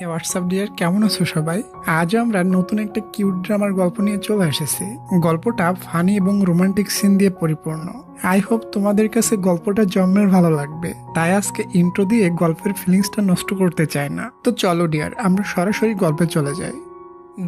WhatsApp deer, কেমন আছো সবাই? আজও আমরা নতুন একটা কিউট ড্রামার গল্প নিয়ে চলে এসেছি। গল্পটা ফানি এবং রোমান্টিক সিন দিয়ে পরিপূর্ণ। আই হোপ তোমাদের কাছে গল্পটা জন্মের ভালো লাগবে। তাই আজকে ইন্ট্রো দিয়ে গল্পের ফিলিংসটা নষ্ট করতে চাই না। তো চলো ডিয়ার, আমরা সরাসরি গল্পে চলে যাই।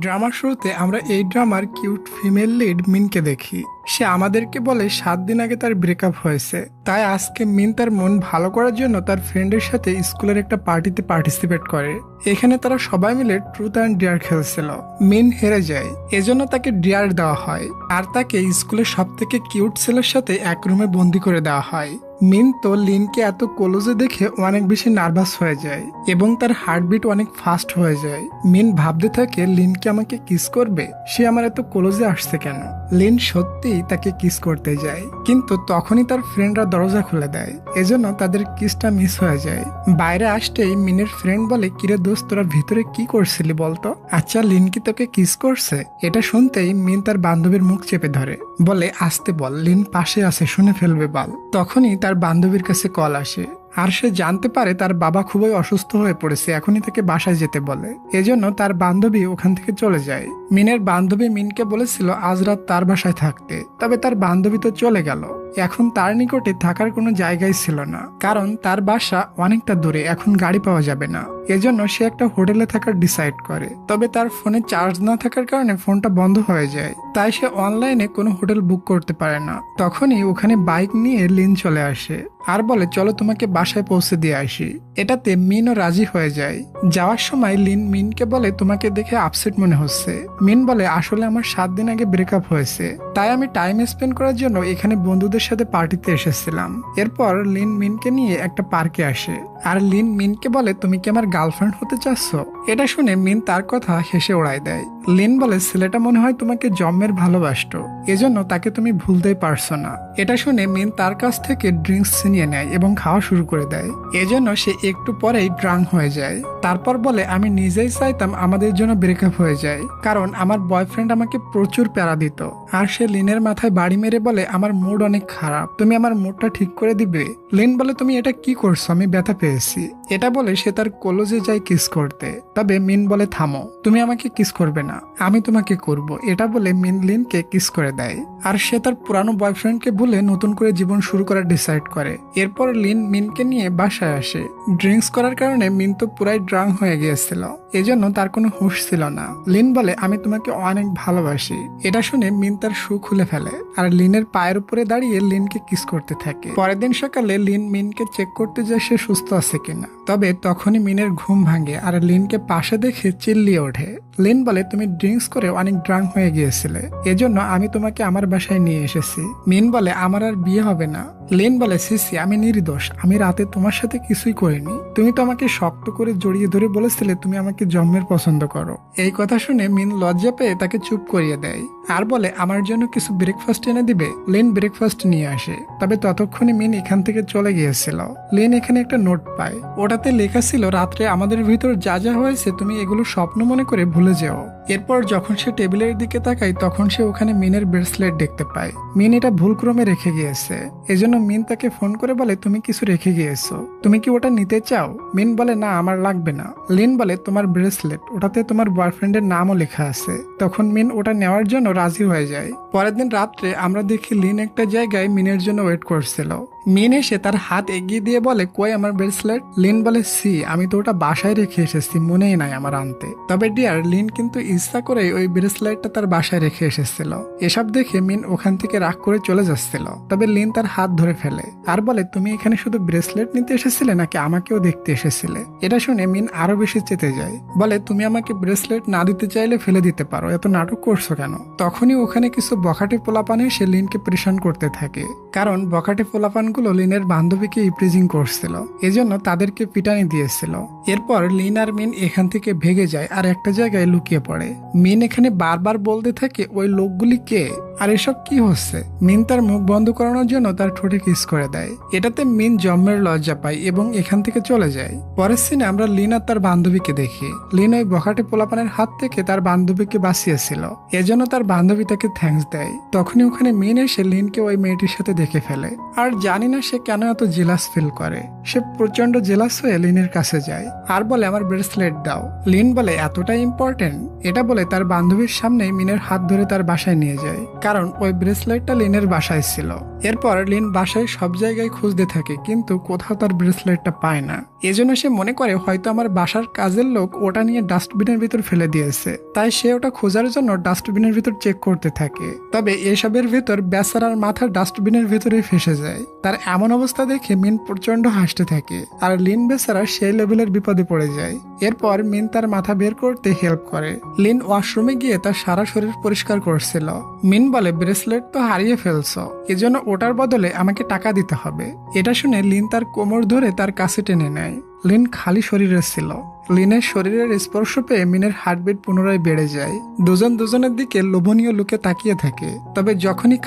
ড্রামার শুরুতে আমরা এই ড্রামার কিউট ফিমেল লিড মিনকে দেখি। সে আমাদেরকে বলে 7 দিন আগে তার ব্রেকআপ হয়েছে, তাই আজকে মিন তার মন ভালো করার জন্য তার ফ্রেন্ডের সাথে স্কুলের একটা পার্টিতে পার্টিসিপেট করে। এখানে তারা সবাই মিলে ট্রুথ অ্যান্ড ডেয়ার খেলছিল। মিন হেরে যায়, এজন্য তাকে ডেয়ার দেওয়া হয় আর তাকে স্কুলের সব থেকে কিউট ছেলের সাথে এক রুমে বন্দি করে দেওয়া হয়। মিন তো লিনকে এত ক্লোজে দেখে অনেক বেশি নার্ভাস হয়ে যায় এবং তার হার্টবিট অনেক ফাস্ট হয়ে যায়। মিন ভাবতে থাকে লিনকে আমাকে কিস করবে, সে আমার এত ক্লোজে আসছে কেন। লিন সত্যিই তাকে কিস করতে যায়, কিন্তু তখনই তার ফ্রেন্ডরা দরজা খুলে দেয়, এজন্য তাদের কিসটা মিস হয়ে যায়। বাইরে আসতেই মিনের ফ্রেন্ড বলে, কিরে দোস্ত, তোরা ভিতরে কি করছিলি বলতো? আচ্ছা, লিন কি তোকে কিস করছে? এটা শুনতেই মিন তার বান্ধবীর মুখ চেপে ধরে, বলে আসতে বল, লিন পাশে আছে, শুনে ফেলবে বাল। তখনই তার বান্ধবীর কাছে কল আসে আর সে জানতে পারে তার বাবা খুবই অসুস্থ হয়ে পড়েছে, এখনই তাকে বাসায় যেতে বলে। এজন্য তার বান্ধবী ওখান থেকে চলে যায়। মিনের বান্ধবী মিনকে বলেছিল আজ রাত তার বাসায় থাকতে, তবে তার বান্ধবী তো চলে গেল। এখন তার নিকটে থাকার কোনো জায়গায় ছিল না, কারণ তার বাসা অনেকটা দূরে, এখন গাড়ি পাওয়া যাবে না। এজন্য সে একটা হোটেলে থাকার ডিসাইড করে, তবে তার ফোনে চার্জ না থাকার কারণে ফোনটা বন্ধ হয়ে যায়, তাই সে অনলাইনে কোনো হোটেল বুক করতে পারে না। তখনই ওখানে বাইক নিয়ে লিন চলে আসে আর বলে চলো তোমাকে বাসায় পৌঁছে দিয়ে আসি। এটাতে মিনও রাজি হয়ে যায়। যাওয়ার সময় লিন মিনকে বলে তোমাকে দেখে আপসেট মনে হচ্ছে। মিন বলে আসলে আমার 7 দিন আগে ব্রেকআপ হয়েছে, তাই আমি টাইম স্পেন্ড করার জন্য এখানে বন্ধুদের সাথে পার্টিতে এসেছিলাম। এরপর লিন মিনকে নিয়ে একটা পার্কে আসে আর লিন মিনকে বলে তুমি কি আমার গার্লফ্রেন্ড হতে চাচ্ছ? এটা শুনে মিন তার কথা হেসে উড়ায় দেয়। লিন বলে ছেলেটা মনে হয় তোমাকে জন্মের ভালোবাসতো, এজন্য তাকে তুমি ভুলতেই পারছো না। এটা শুনে মিন তার কাছ থেকে ড্রিঙ্কস ছিনিয়ে নেয় এবং খাওয়া শুরু করে দেয়, এজন্য সে একটু পরেই ড্রাঙ্ক হয়ে যায়। তারপর বলে আমি নিজেই চাইতাম আমাদের জন্য ব্রেকআপ হয়ে যায়, কারণ আমার বয়ফ্রেন্ড আমাকে প্রচুর প্যারা দিত। আর সে লিনের মাথায় বাড়ি মেরে বলে আমার মুড অনেক খারাপ, তুমি আমার মুডটা ঠিক করে দিবে? লিন বলে তুমি এটা কি করছো, আমি ব্যথা পেয়েছি। এটা বলে সে তার কলেজে যায় কিস করতে, তবে মিন বলে থামো, তুমি আমাকে কিস করবে না, আমি তোমাকে করব। এটা বলে মিন লিনকে কিস করে দেয় আর সে তার পুরানো বয়ফ্রেন্ডকে ভুলে নতুন করে জীবন শুরু করার ডিসাইড করে। এরপর লিন মিনকে নিয়ে বাসায় আসে। ড্রিঙ্কস করার কারণে মিন তো পুরাই ড্রাঙ্ক হয়ে গিয়েছিল, এজন্য তার কোনো হুঁশ ছিল না। লিন বলে আমি তোমাকে অনেক ভালোবাসি। এটা শুনে মিন তার শু খুলে ফেলে আর লিনের পায়ের উপরে দাঁড়িয়ে লিনকে কিস করতে থাকে। পরের দিন সকালে লিন মিনকে চেক করতে যায় সে সুস্থ আছে কিনা, তবে তখনই মিনের ঘুম ভাঙে আর লিনকে পাশে দেখে চিল্লিয়ে ওঠে। লিন বলে তুমি ড্রিঙ্কস করে অনেক ড্রাঙ্ক হয়ে গিয়েছিলে, এজন্য আমি তোমাকে আমার বাসায় নিয়ে এসেছি। মিন বলে আমার আর বিয়ে হবে না। লিন বলে সিসি, আমি নির্দোষ, আমি রাতে তোমার সাথে কিছুই করিনি, তুমি তো আমাকে শক্ত করে জড়িয়ে ধরে বলেছিলে তুমি আমাকে জন্মের পছন্দ করো। এই কথা শুনে মিন লজ্জা পেয়ে তাকে চুপ করিয়ে দেয় আর বলে আমার জন্য কিছু ব্রেকফাস্ট এনে দিবে। লিন ব্রেকফাস্ট নিয়ে আসে, তবে ততক্ষণে মিন এখান থেকে চলে গিয়েছিল। লিন এখানে একটা নোট পায়, ওটাতে লেখা ছিল রাত্রে আমাদের ভিতর যা যা হয়েছে তুমি এগুলো স্বপ্ন মনে করে ভুলে যাও। এরপর যখন সে টেবিলের দিকে তাকায় তখন সে ওখানে মিনের ব্রেসলেট দেখতে পায়। মিন এটা ভুলক্রমে রেখে গিয়েছে, এজন্য মিন তাকে ফোন করে বলে তুমি কিছু রেখে গিয়েছো, তুমি কি ওটা নিতে চাও? মিন বলে না, আমার লাগবে না। লিন বলে তোমার ব্রেসলেট, ওটাতে তোমার বয়ফ্রেন্ডের নামও লেখা আছে। তখন মিন ওটা নেওয়ার জন্য রাজি হয়ে যায়। পরের দিন রাত্রে আমরা দেখি লিন একটা জায়গায় মিনের জন্য ওয়েট করছিল। মিন এসে তার হাত এগিয়ে দিয়ে বলে কই আমার ব্রেসলেট? লিন বলে সি, আমি তো ওটা বাসায় রেখে এসেছি, মনেই নাই আমার আনতে। তবে ডিয়ার, লিন কিন্তু ইচ্ছা করে ওই ব্রেসলেটটা তার বাসায় রেখে এসেছিল। এসব দেখে মিন ওখান থেকে রাগ করে চলে যাচ্ছিল, তবে লিন তার হাত ধরে ফেলে আর বলে তুমি এখানে শুধু ব্রেসলেট নিতে এসেছিলে নাকি আমাকেও দেখতে এসেছিলে? এটা শুনে মিন আরো বেশি চেতে যায়, বলে তুমি আমাকে ব্রেসলেট না দিতে চাইলে ফেলে দিতে পারো, এত নাটক করছো কেন? তখনই ওখানে কিছু বখাটে পোলাপানে সে লিনকে প্রেশান করতে থাকে, কারণ বখাটে পোলাপানগুলো লিনের বান্ধবীকে ইপ্রিজিং করছিল, এজন্য তাদেরকে পিটানি দিয়েছিল। এরপর লিন আর মিন এখান থেকে ভেগে যায় আর একটা জায়গায় লুকিয়ে পড়ে। মিন এখানে বারবার বলতে থাকে ওই লোকগুলি কে? আর এসব কি হচ্ছে? মিন তার মুখ বন্ধ করানোর জন্য তার ঠোঁটে কিস করে দেয়। এটাতে মিন জম্মের লজ্জা পায় এবং এখান থেকে চলে যায়। পরের সিনে আমরা লিন আর তার বান্ধবীকে দেখি। লিন ওই বখাটে পোলাপানের হাত থেকে তার বান্ধবীকে বাঁচিয়েছিল, এজন্য তার বান্ধবী তাকে থ্যাঙ্কস দেয়। তখনই ওখানে মিন এসে লিনকে ওই মেয়েটির সাথে দেখে ফেলে। আর জানি না সে কেন এত জেলাস ফিল করে। সে প্রচন্ড জেলাস হয়ে লিনের কাছে যায় আর বলে আমার ব্রেসলেট দাও। লিন বলে এতটাই ইম্পর্টেন্ট? এটা বলে তার বান্ধবীর সামনে মিনের হাত ধরে তার বাসায় নিয়ে যায়, কারণ ওই ব্রেসলেটটা লিনের বাসায় ছিল। এরপর লিন বাসায় সব জায়গায় খুঁজতে থাকে, কিন্তু কোথাও তার ব্রেসলেটটা পায় না। এজন্য সে মনে করে হয়তো আমার বাসার কাজের লোক ওটা নিয়ে ডাস্টবিনের ভিতর ফেলে দিয়েছে, তাই সে ওটা খোঁজার জন্য ডাস্টবিনের ভিতর চেক করতে থাকে। তবে এসবের ভিতর বেচারার মাথা ডাস্টবিনের ভিতরে ফেসে যায়। তার এমন অবস্থা দেখে মিন প্রচন্ড হাসতে থাকে, আর লিন বেচারা সেই লেভেলের বিপদে পড়ে যায়। এরপর মিন তার মাথা বের করতে হেল্প করে। লিন ওয়াশরুমে গিয়ে তার সারা শরীর পরিষ্কার করছিল। মিন বলে ব্রেসলেট তো হারিয়ে ফেলছো, এজন্য ওটার বদলে আমাকে টাকা দিতে হবে। এটা শুনে লিন তার কোমর ধরে তার কাছে টেনে নেয়। লিন খালি শরীরে ছিল। লিনের শরীরের স্পর্শ পেয়ে মিনের হার্টবিট পুনরায় বেড়ে যায়। দুজন দুজনের দিকে লোভনীয় লুকে তাকিয়ে থাকে। তবে যখনই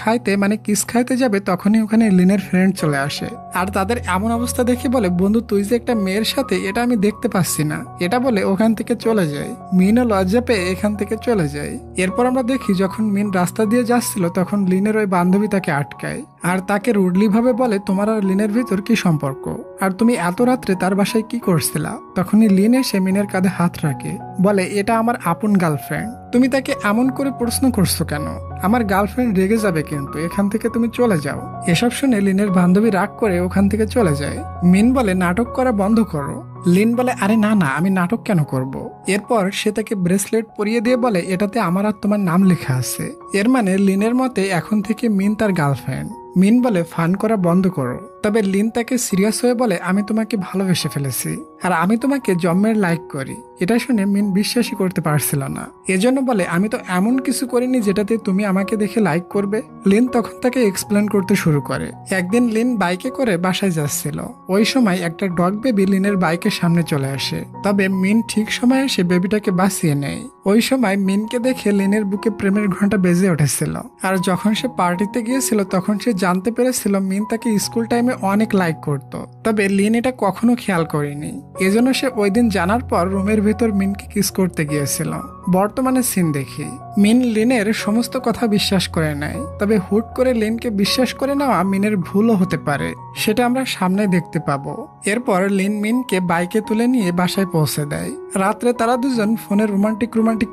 কিস খাইতে যাবে তখনই ওখানে লিনের ফ্রেন্ড চলে আসে। আর তাদের এমন অবস্থা দেখে বলে বন্ধু তুই যে একটা মেয়ের সাথে, এটা আমি দেখতে পাচ্ছি না। এটা বলে ওখান থেকে চলে যায়। মিনও লজ্জা পেয়ে এখান থেকে চলে যায়। এরপর আমরা দেখি যখন মিন রাস্তা দিয়ে যাচ্ছিল তখন লিনের ওই বান্ধবী তাকে আটকায় আর তাকে রুডলি ভাবে বলে তোমার আর লিনের ভিতর কি সম্পর্ক, আর তুমি এত রাত্রে তার বাসায় কি করছিলা? তখনই লিন এসে মিনের কাঁধে হাত রাখে, বলে এটা আমার আপন গার্লফ্রেন্ড, তুমি তাকে এমন করে প্রশ্ন করছো কেন? আমার গার্লফ্রেন্ড রেগে যাবে, কিন্তু এখান থেকে তুমি চলে যাও। এসব শুনে লিনের বান্ধবী রাগ করে ওখান থেকে চলে যায়। মিন বলে নাটক করা বন্ধ করো। লিন বলে আরে না না, আমি নাটক কেন করব। এরপর সে তাকে ব্রেসলেট পরিয়ে দিয়ে বলে এটাতে আমার আর তোমার নাম লেখা আছে। এর মানে লিনের মতে এখন থেকে মিন তার গার্লফ্রেন্ড। মিন বলে ফান করা বন্ধ করো। তবে লিন তাকে সিরিয়াস হয়ে বলে আমি তোমাকে ভালোবেসে ফেলেছি, আর আমি তোমাকে জন্মের লাইক করি। এটা শুনে মিন বিশ্বাসই করতে পারছিল না। এজন্য বলে আমি তো এমন কিছু করিনি যেটাতে তুমি আমাকে দেখে লাইক করবে। লিন তখন তাকে এক্সপ্লেন করতে শুরু করে। একদিন লিন বাইকে করে বাসায় যাচ্ছিল। ওই সময় একটা ডগ বেবি লিনের বাইকের সামনে চলে আসে। তবে মিন ঠিক সময় এসে বেবিটাকে বাঁচিয়ে নেয়। ওই সময় মিনকে দেখে লিনের বুকে প্রেমের ঘন্টা বেজে উঠেছিল। আর যখন সে পার্টিতে গিয়েছিল তখন সে জানতে পেরেছিল মিন তাকে স্কুল টাইমে অনেক লাইক করত। তবে লিন এটা কখনো খেয়াল করেনি। এজন্য সে ওই দিন জানার পর রুমের ভেতর মিনকে কিস করতে গিয়েছিল। বর্তমানে সিন দেখি মিন লিনের সমস্ত কথা বিশ্বাস করে নেয়। তবে হুট করে লিনকে বিশ্বাস করে নেওয়া মিনের ভুলও হতে পারে, সেটা আমরা সামনে দেখতে পাবো। এরপর লিন মিনকে বাইকে তুলে নিয়ে বাসায় পৌঁছে দেয়। রাত্রে তারা দুজন ফোনে রোমান্টিক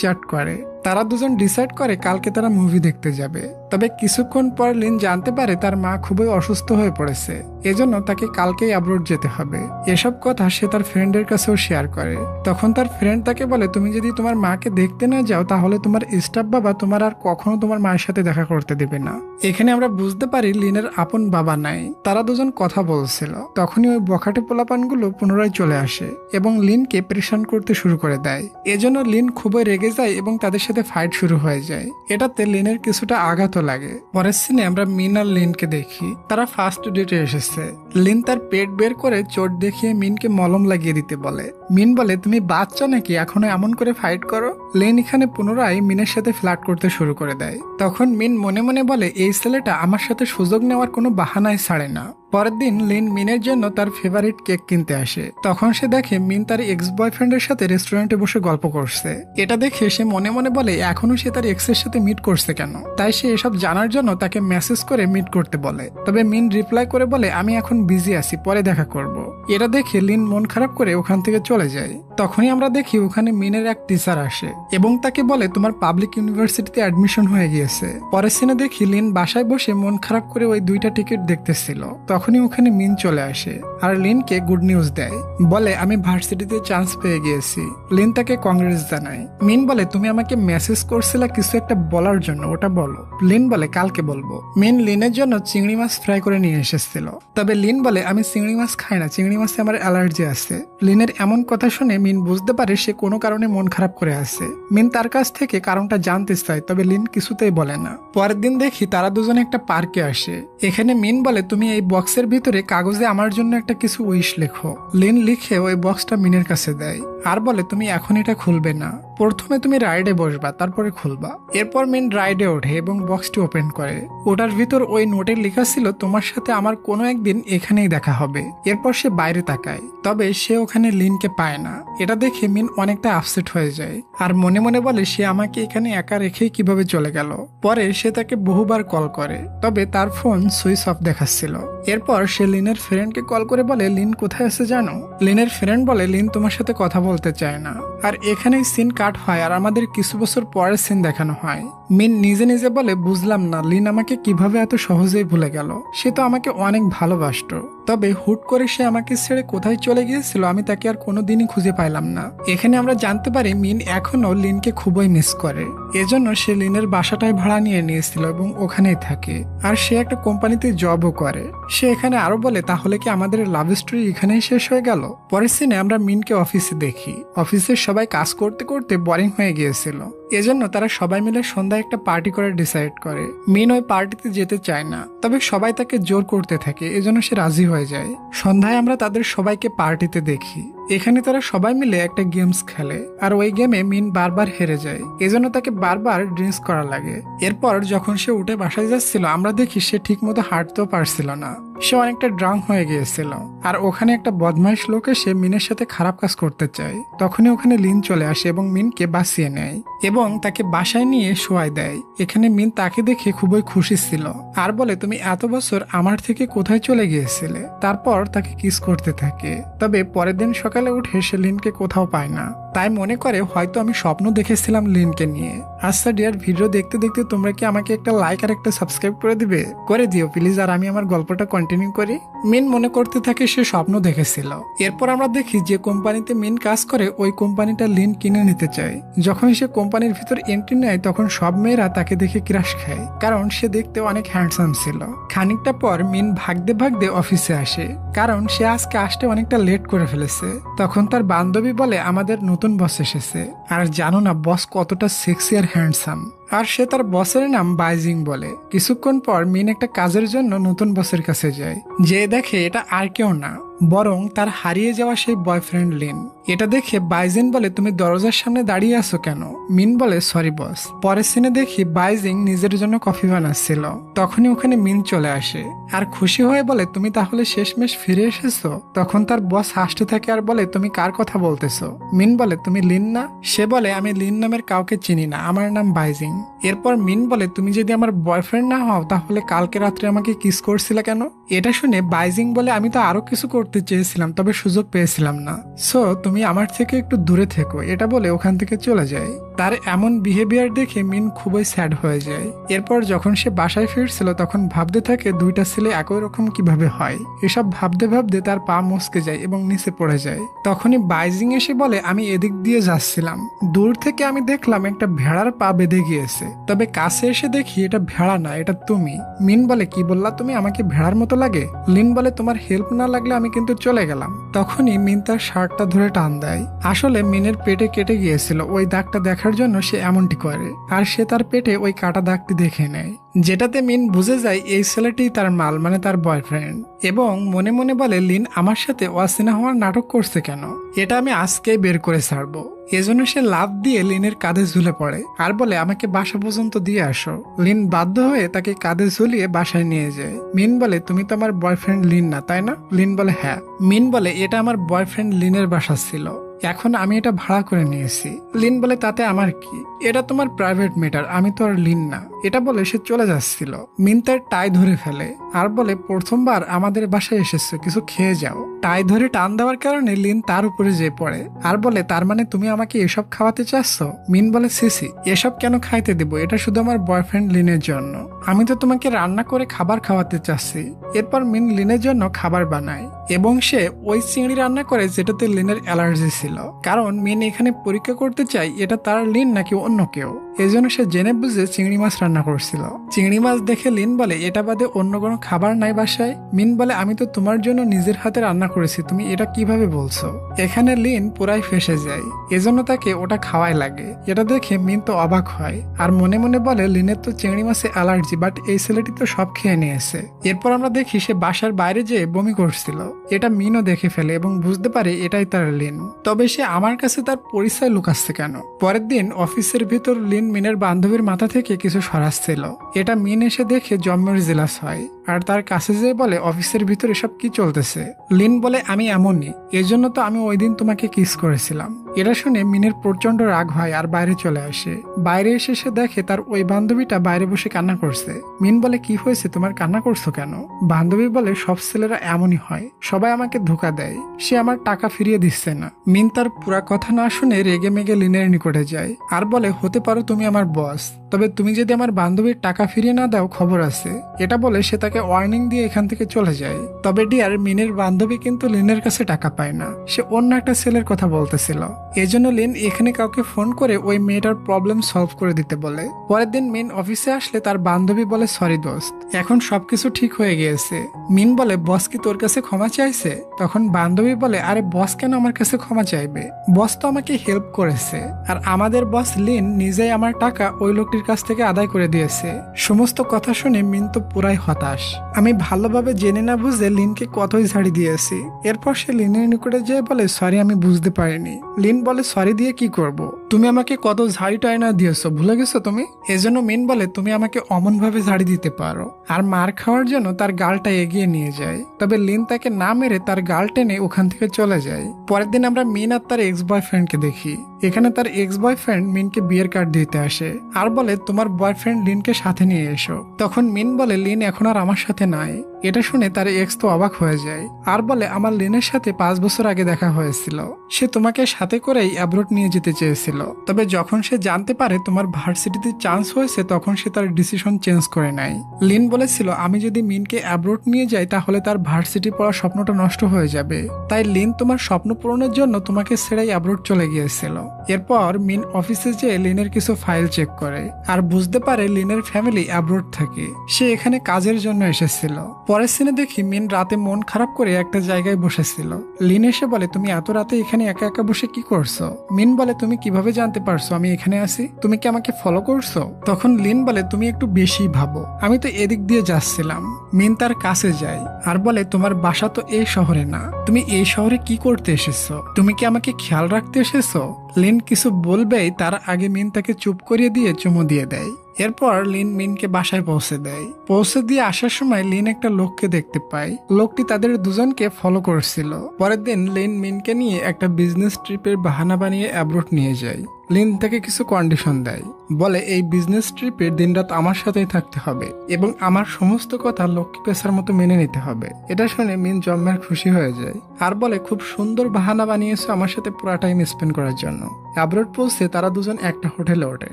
চ্যাট করে। তারা দুজন ডিসাইড করে কালকে তারা মুভি দেখতে যাবে। তবে কিছুক্ষণ পর লিন জানতে পারে তার মা খুবই অসুস্থ হয়ে পড়েছে, এজন্য তাকে কালকেই অ্যাব্রোড যেতে হবে। এসব কথা সে তার ফ্রেন্ডের কাছেও শেয়ার করে। তখন তার ফ্রেন্ড তাকে বলে তুমি যদি তোমার মাকে দেখতে না যাও তাহলে তোমার স্টাফ বাবা তোমার আর কখনো তোমার মায়ের সাথে দেখা করতে দেবে না। এখানে আমরা বুঝতে পারি লিনের আপন বাবা নাই, তারা দুজন কথা বলছিল। তখনই ওই বখাটে পোলাপানগুলো পুনরায় চলে আসে এবং লিনকে প্রেশান করতে শুরু করে দেয়। এজন্য লিন খুবই রেগে যায় এবং তাদের সাথে ফাইট শুরু হয়ে যায়। এটাতে লিনের কিছুটা আঘাত লাগে। পরের সিনে আমরা মিন আর লিনকে দেখি। তারা ফার্স্ট ডেটে এসেছে। লিন তার পেট বের করে চোট দেখিয়ে মিনকে মলম লাগিয়ে দিতে বলে। মিন বলে তুমি বাচ্চা নাকি এখনো এমন করে ফাইট করো? লিন এখানে পুনরায় মিনের সাথে ফ্লার্ট করতে শুরু করে দেয়। তখন মিন মনে মনে বলে এই ছেলেটা আমার সাথে সুযোগ নেওয়ার কোনো বাহানাই ছাড়ে না। পরের দিন লিন মিনের জন্য তার ফেভারিট কেক কিনতে আসে। তখন সে দেখে মিন তার এক্স বয়ফ্রেন্ডের সাথে রেস্টুরেন্টে বসে গল্প করছে। এটা দেখে সে মনে মনে বলে এখনো সে তার এক্সের সাথে মিট করছে কেন। তাই সে এসব জানার জন্য তাকে মেসেজ করে মিট করতে বলে। তবে মিন রিপ্লাই করে বলে আমি এখন বিজি আছি, পরে দেখা করব। এটা দেখে লিন মন খারাপ করে ওখান থেকে চলে যায়। তখনই আমরা দেখি ওখানে মিনের এক টিচার আসে এবং তাকে বলে তোমার পাবলিক ইউনিভার্সিটিতে অ্যাডমিশন হয়ে গিয়েছে। পরের সিনে দেখি লিন বাসায় বসে মন খারাপ করে ওই 2টা টিকিট দেখতেছিল। তখনই ওখানে মিন চলে আসে আর লিনকে গুড নিউজ দেয়, বলে আমি ভার্সিটিতে চান্স পেয়ে গিয়েছি। লিন তাকে কংগ্রেস জানায়। মিন বলে তুমি আমাকে মেসেজ করছিলা কিছু একটা বলার জন্য, ওটা বলো। লিন বলে কালকে বলবো। মিন লিনের জন্য চিংড়ি মাছ ফ্রাই করে নিয়ে এসেছিল। তবে লিন বলে আমি চিংড়ি মাছ খাই না, চিংড়ি মাছে আমার অ্যালার্জি আছে। লিনের এমন কথা শুনে মিন বুঝতে পারে সে কোনো কারণে মন খারাপ করে আছে। মিন তার কাছ থেকে কারণটা জানতে চায়, তবে লিন কিছুতেই বলে না। পরের দিন দেখি তারা দুজনে একটা পার্কে আসে। এখানে মিন বলে তুমি এই বক্সের ভিতরে কাগজে আমার জন্য একটা কিছু উইশ লেখো। লিন লিখে ওই বক্সটা মিনের কাছে দেয় আর বলে তুমি এখন এটা খুলবে না, প্রথমে তুমি রাইডে বসবা তারপরে খুলবা। এরপর মিন রাইডে ওঠে এবং বক্সটি ওপেন করে। ওটার ভিতর ওই নোটে লেখা ছিল তোমার সাথে আমার কোনো একদিন এখানেই দেখা হবে। এরপর সে বাইরে তাকায়, তবে সে ওখানে লিনকে পায় না। এটা দেখে মিন অনেকটা আপসেট হয়ে যায় আর মনে মনে বলে সে আমাকে এখানে একা রেখে কিভাবে চলে গেল। পরে সে তাকে বহুবার কল করে, তবে তার ফোন সুইচ অফ দেখাচ্ছিল। এরপর সে লিনের ফ্রেন্ডকে কল করে বলে লিন কোথায় আছে জানো। লিনের ফ্রেন্ড বলে লিন তোমার সাথে কথা বলতে চায় না। আর এখানেই সিন কাট হয় আর আমাদের কিছু বছর পরের সিন দেখানো হয়। মিন নিজে নিজে বলে বুঝলাম না লিন আমাকে কিভাবে এত সহজেই ভুলে গেল, সে তো আমাকে অনেক ভালোবাসতো, তবে হুট করে সে আমাকে ছেড়ে কোথায় চলে গিয়েছিল আমি তাকে আর কোনোদিনই খুঁজে পাইলাম না। এখানে আমরা জানতে পারি মিন এখনো লিনকে খুবই মিস করে, এজন্য সে লিনের বাসাটায় ভাড়া নিয়ে নিয়েছিল এবং ওখানেই থাকে। আর সে একটা কোম্পানিতে জবও করে। সে এখানে আরো বলে তাহলে কি আমাদের লাভ স্টোরি এখানেই শেষ হয়ে গেল। পরের সিনে আমরা মিনকে অফিসে দেখি। অফিসের সবাই কাজ করতে করতে বোরিং হয়ে গিয়েছিল, এজন্য তারা সবাই মিলে সন্ধ্যায় একটা পার্টি করে ডিসাইড করে। মিন ওই পার্টিতে যেতে চায় না, তবে সবাই তাকে জোর করতে থাকে, এজন্য সে রাজি হয়ে যায়। সন্ধ্যায় আমরা তাদের সবাইকে পার্টিতে দেখি। এখানে তারা সবাই মিলে একটা গেমস খেলে আর ওই গেমে মিন বারবার হেরে যায়, এজন্য তাকে বারবার ড্রিঙ্কস করা লাগে। এরপর যখন সে উঠে বাসায় যাচ্ছিল আমরা দেখি সে ঠিক মতো হাঁটতেও পারছিল না, সে অনেকটা ড্রাঙ্ক হয়ে গিয়েছিল। আর ওখানে একটা বদমাইশ লোক এসে মিনের সাথে খারাপ কাজ করতে চায়। তখনই ওখানে লিন চলে আসে এবং মিনকে বাঁচিয়ে নেয় এবং তাকে বাসায় নিয়ে শোয়াই দেয়। এখানে মিন তাকে দেখে খুবই খুশি ছিল আর বলে তুমি এত বছর আমার থেকে কোথায় চলে গিয়েছিলে। তারপর তাকে কিস করতে থাকে। তবে পরের দিন সকালে উঠে সে লিনকে কোথাও পায় না, তাই মনে করে হয়তো আমি স্বপ্ন দেখেছিলাম লিনকে নিয়ে। আচ্ছা ডিয়ার, ভিডিও দেখতে দেখতে তোমরা কি আমাকে একটা লাইক আর একটা সাবস্ক্রাইব করে দিবে? করে দিও প্লিজ, আর আমি আমার গল্পটা কন্টিনিউ করি। মিন মনে করতে থাকে সে স্বপ্ন দেখেছিল। এরপর আমরা দেখি যে কোম্পানিতে মিন কাজ করে ওই কোম্পানিটা লিন কিনে নিতে চায়। যখন সে কোম্পানির ভিতর এন্ট্রি নেয় তখন সব মেয়েরা তাকে দেখে ক্রাশ খায়, কারণ সে দেখতে অনেক হ্যান্ডসাম ছিল। খানিকটা পর মিন ভাগতে ভাগতে অফিসে আসে, কারণ সে আজকে আসতে অনেকটা লেট করে ফেলেছে। তখন তার বান্ধবী বলে আমাদের নতুন বস এসেছে, আর জানো না বস কতটা সেক্সি আর হ্যান্ডসাম। আর সে তার বসের নাম বাইজিং বলে। কিছুক্ষণ পর মিন একটা কাজের জন্য নতুন বসের কাছে যায়, যে দেখে এটা আর কেউ না বরং তার হারিয়ে যাওয়া সেই বয়ফ্রেন্ড লিন। এটা দেখে বাইজিং বলে তুমি দরজার সামনে দাঁড়িয়ে আছো কেন? মিন বলে সরি বস। পরের সিনে দেখি বাইজিং নিজের জন্য কফি বানাচ্ছিল। তখনই ওখানে মিন চলে আসে আর খুশি হয়ে বলে তুমি তাহলে শেষমেশ ফিরে এসেছো। তখন তার বস হাসতে থাকে আর বলে তুমি কার কথা বলতেছো? মিন বলে তুমি লিন না। সে বলে আমি লিন নামের কাউকে চিনি না, আমার নাম বাইজিং। এরপর মিন বলে তুমি যদি আমার বয়ফ্রেন্ড না হও তাহলে কালকে রাত্রে আমাকে কিস করছিলে কেন? এটা শুনে বাইজিং বলে আমি তো আরো কিছু করতে চেয়েছিলাম, তবে সুযোগ পেয়েছিলাম না, সো তুমি আমার থেকে একটু দূরে থেকো। এটা বলে ওখান থেকে চলে যায়। তার এমন বিহেভিয়ার দেখে মিন খুবই স্যাড হয়ে যায়। এরপর যখন সে বাসায় ফিরছিল তখন ভাবতে থাকে দুইটা ছেলে একই রকম কিভাবে হয়। এসব ভাবতে ভাবতে তার পা মচকে যায় এবং নিচে পড়ে যায়। তখনই বাইজিং এসে বলে আমি এদিক দিয়ে যাচ্ছিলাম, দূর থেকে আমি দেখলাম একটা ভেড়ার পা বেঁধে গিয়েছে, তবে কাছে এসে দেখি এটা ভেড়া না, এটা তুমি। মিন বলে কি বললা তুমি, আমাকে ভেড়ার মতো লাগে? লিন বলে তোমার হেল্প না লাগলে আমি কিন্তু চলে গেলাম। তখনই মিন তার শার্টটা ধরে টান দেয়। আসলে মিনের পেটে কেটে গিয়েছিল, ওই দাগটা দেখার জন্য সে এমনটি করে, আর সে তার পেটে ওই কাটা দাগটি দেখে নেয়, যেটাতে মিন বুঝে যায় এই ছেলেটি তার মাল, মানে তার বয়ফ্রেন্ড। এবং মনে মনে বলে লিন আমার সাথে অচেনা হওয়ার নাটক করছে কেন, এটা আমি আজকেই বের করে ছাড়বো। এজন্য সে লাফ দিয়ে লিনের কাঁধে ঝুলে পড়ে আর বলে আমাকে বাসা পর্যন্ত দিয়ে আসো। লিন বাধ্য হয়ে তাকে কাঁধে ঝুলিয়ে বাসায় নিয়ে যায়। মিন বলে তুমি তো আমার বয়ফ্রেন্ড লিন না, তাই না? লিন বলে হ্যাঁ। মিন বলে এটা আমার বয়ফ্রেন্ড লিনের বাসা ছিল, এখন আমি এটা ভাড়া করে নিয়েছি। লিন বলে তাতে আমার কি, এটা তোমার প্রাইভেট ম্যাটার, আমি তো আর লিন না। এটা বলে সে চলে যাচ্ছিল। মিন তার টাই ধরে ফেলে আর বলে প্রথমবার আমাদের বাসায় এসেছো, কিছু খেয়ে যাও। টাই ধরে টান দেওয়ার কারণে লিন তার উপরে যেয়ে পড়ে আর বলে তার মানে তুমি আমাকে এসব খাওয়াতে চাচ্ছ? মিন বলে সিসি, এসব কেন খাইতে দেবো, এটা শুধু আমার বয়ফ্রেন্ড লিনের জন্য, আমি তো তোমাকে রান্না করে খাবার খাওয়াতে চাচ্ছি। এরপর মিন লিনের জন্য খাবার বানায় এবং সে ওই চিংড়ি রান্না করে যেটাতে লিনের অ্যালার্জি ছিল, কারণ মিন এখানে পরীক্ষা করতে চায় এটা তার লিন নাকি অন্য কেউ। এজন্য সে জেনে বুঝে চিংড়ি মাছ রান্না করছিল। চিংড়ি মাছ দেখে লিন বলে এটা বাদে অন্য কোনো খাবার নাই বাসায়? মিন বলে আমি তো তোমার জন্য নিজের হাতে রান্না করেছি, তুমি এটা কিভাবে বলছো? এখানে লিন পুরাই ফেসে যায়, এজন্য তাকে ওটা খাওয়াই লাগে। এটা দেখে মিন তো অবাক হয় আর মনে মনে বলে লিনের তো চিংড়ি মাছে অ্যালার্জি, বাট এই ছেলেটি তো সব খেয়ে নিয়েছে। এরপর আমরা দেখি সে বাসার বাইরে যেয়ে বমি করছিল। এটা মিনও দেখে ফেলে এবং বুঝতে পারে এটাই তার লিন। তবে সে আমার কাছে তার পরিচয় লুকাচ্ছে কেন? পরের দিন অফিসের ভিতর লিন মিনের বান্ধবীর মাথা থেকে কিছু সরাচ্ছিল। এটা মিন এসে দেখে জম্মের জেলাস হয় আর তার কাছে যেয়ে বলে অফিসের ভিতর এসব কি চলতেছে? লিন বলে আমি এমনই, এজন্য তো আমি ওই দিন তোমাকে কিস করেছিলাম। এটা শুনে মিনের প্রচন্ড রাগ হয় আর বাইরে চলে আসে। বাইরে এসে সে দেখে তার ওই বান্ধবীটা বাইরে বসে কান্না করছে। মিন বলে কি হয়েছে, তোমার কান্না করছো কেন? বান্ধবী বলে সব ছেলেরা এমনই হয়, সবাই আমাকে ধোকা দেয়, সে আমার টাকা ফিরিয়ে দিচ্ছে না। মিন তার পুরা কথা না শুনে রেগে মেগে লিনের নিকটে যায় আর বলে হতে পারো তুমি আমার বস, তবে তুমি যদি আমার বান্ধবীর টাকা ফিরিয়ে না দাও খবর আছে। এটা বলে সে তাকে ওয়ার্নিং দিয়ে এখান থেকে চলে যায়। তবে ডিয়ার, মিনের বান্ধবী কিন্তু লিনের কাছে টাকা পায় না, সে অন্য একটা ছেলের কথা বলতেছিল। এজন্য লিন এখানে কাউকে ফোন করে ওই মেয়েটার প্রবলেম সলভ করে দিতে বলে। পরের দিন মিন অফিসে আসলে তার বান্ধবী বলে সরি দোস্ত, এখন সবকিছু ঠিক হয়ে গিয়েছে। মিন বলে বস কি তোর কাছে ক্ষমা চাইছে? তখন বান্ধবী বলে আরে বস কেন আমার কাছে ক্ষমা চাইবে, বস তো আমাকে হেল্প করেছে, আর আমাদের বস লিন নিজেই আমার টাকা ওই লোকটির কাছ থেকে আদায় করে দিয়েছে। সমস্ত কথা শুনে মিন তো পুরাই হতাশ। আমি ভালোভাবে জেনে না বুঝে লিনকে কতই ঝাড়ি দিয়েছি। এরপর সে লিনের নিকটে যেয়ে বলে সরি আমি বুঝতে পারিনি। লিন বলে সরি দিয়ে কি করব, তুমি আমাকে কত ঝাড়ি টাইনা দিয়েছো, ভুলে গেছো তুমি? এজন্য মিন বলে তুমি আমাকে অমন ভাবে ঝাড়ি দিতে পারো, আর মার খাওয়ার জন্য তার গালটা এগিয়ে নিয়ে যায়। তবে লিন তাকে না মেরে তার গাল টেনে ওখান থেকে চলে যায়। পরের দিন আমরা মিন আর তার এক্স বয়ফ্রেন্ডকে দেখি। এখানে তার এক্স বয়ফ্রেন্ড মিনকে বিয়ের কার্ড দিতে আসে আর বলে তোমার বয়ফ্রেন্ড লিনকে সাথে নিয়ে এসো। তখন মিন বলে লিন এখন আর আমার সাথে নাই। এটা শুনে তার এক্স তো অবাক হয়ে যায় আর বলে আমার লিনের সাথে 5 বছর আগে দেখা হয়েছিল, সে তোমাকে সাথে করেই অ্যাব্রোড নিয়ে যেতে চেয়েছিল। তবে যখন সে জানতে পারে তোমার ভার্সিটিতে চান্স হয়েছে তখন সে তার ডিসিশন চেঞ্জ করে নেয়। লিন বলেছিল আমি যদি মিনকে অ্যাব্রোড নিয়ে যাই তাহলে তার ভার্সিটি পড়ার স্বপ্নটা নষ্ট হয়ে যাবে, তাই লিন তোমার স্বপ্ন পূরণের জন্য তোমাকে ছেড়েই অ্যাব্রোড চলে গিয়েছিল। এরপর মিন অফিসে যেয়ে লিনের কিছু ফাইল চেক করে আর বুঝতে পারে লিনের ফ্যামিলি অ্যাব্রোড থাকে, সে এখানে কাজের জন্য এসেছিল। পরের সিনে দেখি মিন রাতে মন খারাপ করে একটা জায়গায় বসেছিল। লিন এসে বলে তুমি এত রাতে এখানে একা একা বসে কি করছো? মিন বলে তুমি কিভাবে জানতে পারছো আমি এখানে আছি? তুমি কি আমাকে ফলো করছো? তখন লিন বলে তুমি একটু বেশি ভাবো, আমি তো এদিক দিয়ে যাচ্ছিলাম। মিন তার কাছে যায় আর বলে তোমার বাসা তো এই শহরে না, তুমি এই শহরে কি করতে এসেছো? তুমি কি আমাকে খেয়াল রাখতে এসেছো? লিন কিছু বলবেই তার আগে মিন তাকে চুপ করিয়ে দিয়ে চুমু দিয়ে দেয়। এরপর লিন মিনকে বাসায় পৌঁছে দেয়। পৌঁছে দিয়ে আসার সময় লিন একটা লোককে দেখতে পায়, লোকটি তাদের দুজনকে ফলো করছিল। পরের দিন লিন মিনকে নিয়ে একটা বিজনেস ট্রিপের বাহানা বানিয়ে অ্যাব্রোড নিয়ে যায়। লিন তাকে কিছু কন্ডিশন দেয়, বলে এই বিজনেস ট্রিপে দিনরাত আমার সাথেই থাকতে হবে এবং আমার সমস্ত কথা লক্ষ্মী পেশার মতো মেনে নিতে হবে। এটা শুনে মিন জম্মের খুশি হয়ে যায় আর বলে খুব সুন্দর বাহানা বানিয়েছো আমার সাথে পুরো টাইম স্পেন্ড করার জন্য। অ্যাব্রোড পৌঁছে তারা দুজন একটা হোটেলে ওঠে।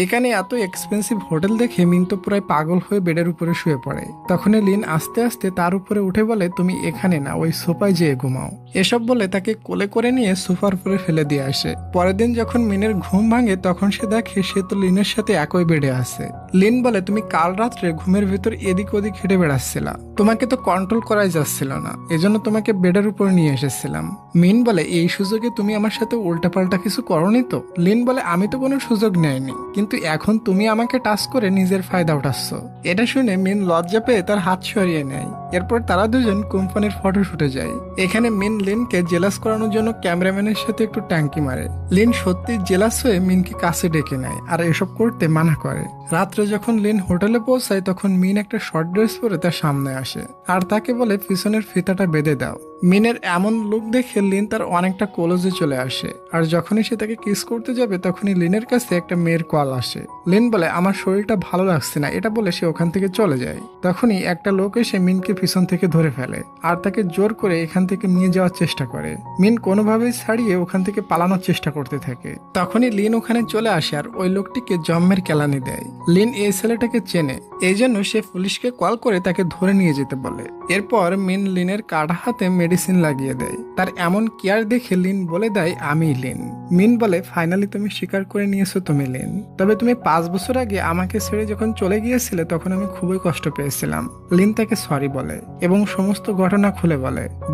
এখানে এত এক্সপেন্সিভ হোটেল দেখে মিন তো প্রায় পাগল হয়ে বেডের উপরে শুয়ে পড়ে। তখনই লিন আস্তে আস্তে তার উপরে উঠে বলে তুমি এখানে না ওই সোফায় যেয়ে ঘুমাও। এসব বলে তাকে কোলে করে নিয়ে সোফার উপরে ফেলে দিয়ে আসে। পরের দিন যখন মিনের ঘুম ভাঙে তখন সে দেখে সে তো লিনের সাথে একই বেডে আছে। লিন বলে তুমি কাল রাত্রে ঘুমের ভিতর এদিক ওদিক হেঁটে বেড়াচ্ছিলা, তোমাকে তো কন্ট্রোল করাই যাচ্ছিল না, এজন্য তোমাকে বেডের উপর নিয়ে এসেছিলাম। মিন বলে এই সুযোগে তুমি আমার সাথে উল্টাপাল্টা কিছু করনি তো? লিন বলে আমি তো কোনো সুযোগ নেইনি, কিন্তু এখন তুমি আমাকে টাচ করে নিজের ফায়দা উঠাচ্ছ। এটা শুনে মিন লজ্জা পেয়ে তার হাত সরিয়ে নেয়। এরপর তারা দুজন কোম্পানির ফটো শুটে যায়। এখানে মিন লিনকে জেলাস করানোর জন্য ক্যামেরাম্যানের সাথে একটু ট্যাঙ্কি মারে। লিন সত্যি জেলাস হয়ে মিনকে কাছে ডেকে নেয় আর এসব করতে মানা করে। রাত্রে যখন লিন হোটেলে পৌঁছায় তখন মিন একটা শর্ট ড্রেস পরে তার সামনে আসে আর তাকে বলে পিছনের ফিতাটা বেঁধে দাও। মিনের এমন লুক দেখে লিন তার অনেকটা ক্লোজে চলে আসে আর যখনই সে তাকে কিস করতে যাবে তখনই লিনের কাছে একটা মেয়ের কল আসে। লিন বলে আমার শরীরটা ভালো লাগছে না, এটা বলে সে ওখান থেকে চলে যায়। তখনই একটা লোক এসে মিনকে পিছন থেকে ধরে ফেলে আর তাকে জোর করে এখান থেকে নিয়ে যাওয়ার চেষ্টা করে। মিন কোনোভাবেই ছাড়িয়ে ওখান থেকে পালানোর চেষ্টা করতে থাকে। তখনই লিন ওখানে চলে আসে আর ওই লোকটিকে জম্মের কেলানি দেয়। লিন এই ছেলেটাকে চেনে, এই জন্য সে পুলিশকে কল করে তাকে ধরে নিয়ে যেতে বলে। এরপর মিন লিনের কাটা হাতে মেডিসিন লাগিয়ে দেয়। তার এমন কেয়ার দেখে লিন বলে দেয় আমি লিন। মিন বলে ফাইনালি তুমি স্বীকার করে নিয়েছো তুমি লিন। তবে তুমি 5 বছর আগে আমাকে ছেড়ে যখন চলে গিয়েছিলে তখন আমি খুবই কষ্ট পেয়েছিলাম। লিন তাকে সরি বলে এবং সমস্ত ঘটনা খুলে